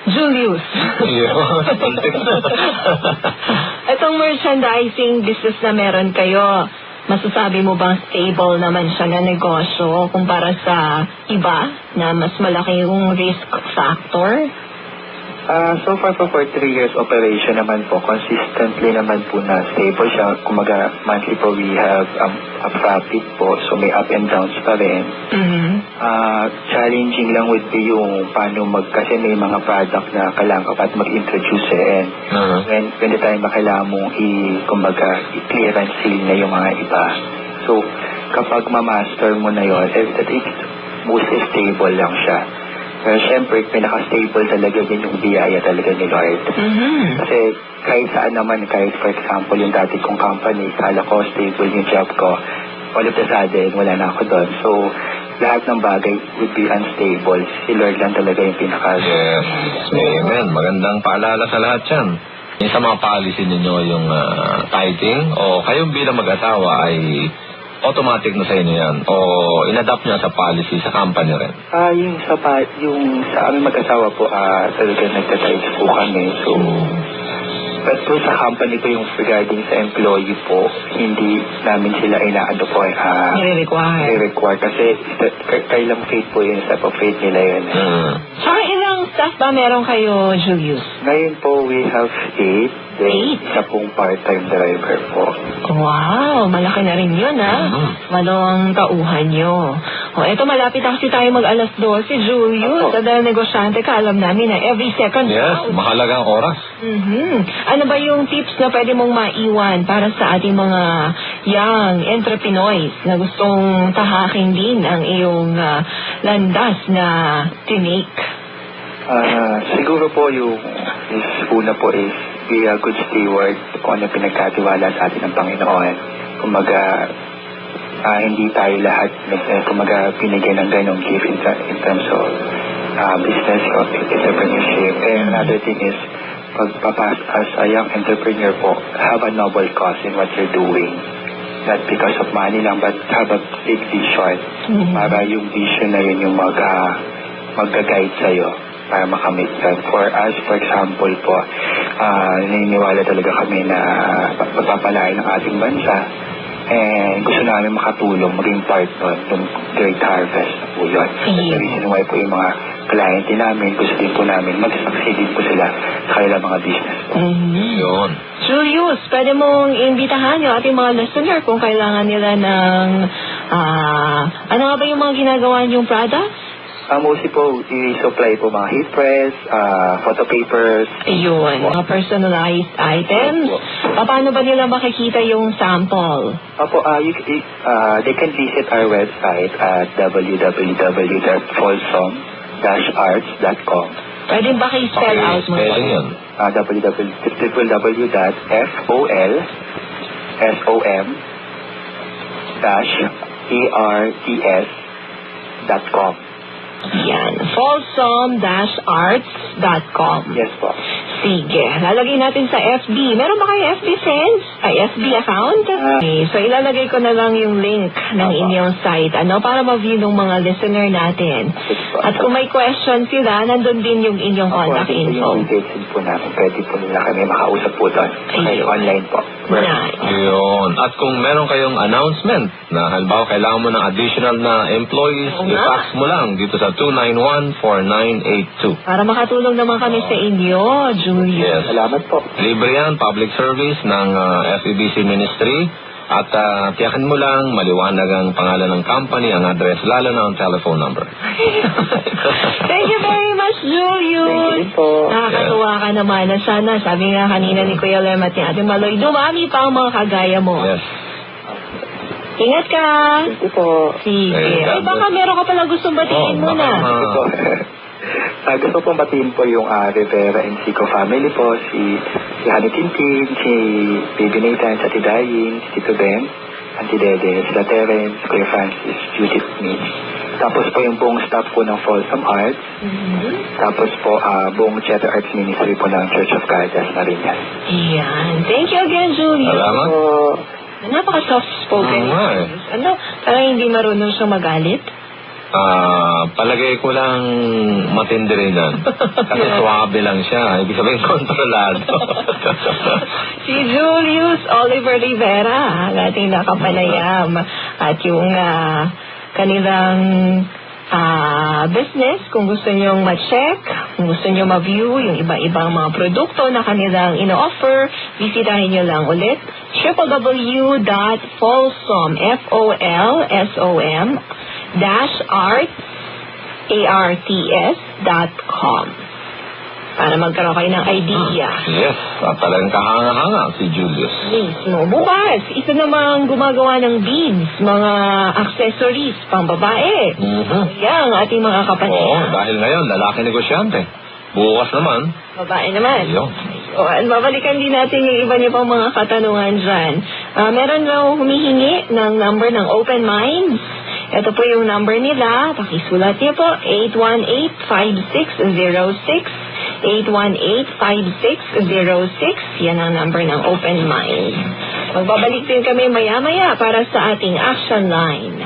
Julius. Itong merchandising business na meron kayo, masasabi mo bang stable naman siya na negosyo kumpara sa iba na mas malaki yung risk factor? So far po for 3 years operation naman po, consistently naman po na stable siya. Kumaga monthly po we have a profit po, so may up and downs pa rin. Challenging lang would be yung paano kasi may mga product na kailangan ka pa mag-introduce and when the time na kailangan mong i-clear and seal na yung mga iba. So kapag ma-master mo na yun, it's mostly stable lang siya. Pero syempre, pinaka-stable talaga yun yung biyaya talaga ni Lord. Kasi kahit saan naman, kahit for example, yung dati kong company, kala ko stable yung job ko, all of a sudden, wala na ako doon. So, lahat ng bagay would be unstable. Si Lord lang talaga yung pinaka... Yes, amen. Magandang paalala sa lahat yan. Yung sa mga policy ninyo, yung tithing, o kayong bilang mag-asawa ay automatic na sa inyo yan? O in-adapt niya sa policy sa company rin? Yung sa aming mag-asawa po, talaga nagtatides po kami. So, but po sa company po yung regarding sa employee po, hindi namin sila inaano po i-require. Kasi kailang faith po yun, step of faith nila yun. Saka ilang staff ba meron kayo, Julius? Ngayon po, we have 8. Isa pong part-time driver po. Wow, malaki na rin yun, Malawang tauhan nyo. Eto, malapit na kasi tayo mag-alas 12, Julius. Dahil negosyante ka, alam namin na every second. Yes, mahalagang oras. Ano ba yung tips na pwede mong maiwan para sa ating mga young entrepreneurs na gustong tahakin din ang iyong landas na tinake? Siguro po yung una po is be a good steward kung ano pinagkatiwala sa atin ng Panginoon. Kumaga, hindi tayo lahat kumaga pinigyan ng ganong gift in terms of business or entrepreneurship. And another thing is, as a young entrepreneur po, have a noble cause in what you're doing. Not because of money lang, but have a big vision. Para yung vision na yun yung mag-guide sa'yo para makamit yan. For us, for example po, naniniwala talaga kami na pagpapalain ng ating bansa and gusto namin makatulong, maging part ng great harvest na po yun. The reason why po yung mga client namin, gusto din po namin mag-succeed din po sila sa kanilang mga business po. Yun. Julius, pwede mong imbitahan yung ating mga listener kung kailangan nila ng ano nga ba yung mga ginagawa niyong products? Mostly po, i-supply po mga heat press, photo papers. Ayun, mga personalized items. Paano ba nila makikita yung sample? They can visit our website at www.folsom-arts.com. Pwede ba kayo-spell out mo? www.folsom-arts.com. Yan, folsom-arts.com. Yes po. Sige, lalagay natin sa FB. Meron ba kayo FB friends? FB account? Okay, so ilalagay ko na lang yung link ng inyong site, para ma-view ng mga listener natin. At kung may question sila, nandun din yung inyong contact info. Yung details po namin, pwede po nila kami makausap po doon. Online po. Yun. At kung meron kayong announcement na halimbawa kailangan mo ng additional na employees, i-fax mo lang dito sa 291-4982. Para makatulong naman kami sa inyo, Julius. Yes. Salamat po. Libre yan, public service ng FEBC Ministry. At tiyakin mo lang, maliwanag ang pangalan ng company, ang address, lalo na ang telephone number. Thank you very much, Julius. Thank you po. Nakakatuwa ka naman. Sana, sabi nga kanina ni Kuya Lem at ni Ate Maloy, dumami pa ang mga kagaya mo. Yes. Ingat ka. Thank you po. Sige. Ay, baka meron ka pala gustong batiin muna. Gusto pong batiin po yung Rivera and Chico family po, si Honey Tintin, si Baby Nathan, si Ate Dayin, si Tito Ben, Auntie Dede, sila Terence, Kuya Francis, Judith Mitch. Tapos po yung buong staff po ng Folsom Arts. Tapos po buong Theater Arts Ministry po ng Church of God na rin yan. Yan. Thank you again, Julius. Salamat. Napaka-soft-spoken. Parang hindi marunong siyang magalit? Palagay ko lang matindi rin yan. Kasi suwabe lang siya. Ibig sabihin, kontrolado. Si Julius Oliver Rivera, ang ating nakapanayam. At yung kanilang business, kung gusto nyong ma-check, kung gusto nyo ma-view yung iba-ibang mga produkto na kanilang ino-offer, visitahin nyo lang ulit www.folsom, Folsom, arts.com para magkaroon kayo ng idea. Yes, at talagang kahanga-hanga si Julius. Mismo. Bukas, isa namang gumagawa ng beads, mga accessories, pang babae. Yan, ating mga Oo, kapatid. dahil ngayon, lalaki negosyante. Bukas naman, Babae naman. yun. O, babalikan din natin yung iba niyo pang mga katanungan dyan. Meron raw humihingi ng number ng Open Minds. Ito po yung number nila. Pakisulat niyo po, 818-5606. 818-5606. Yan ang number ng Open Mind. Magbabalik din kami maya-maya para sa ating action line.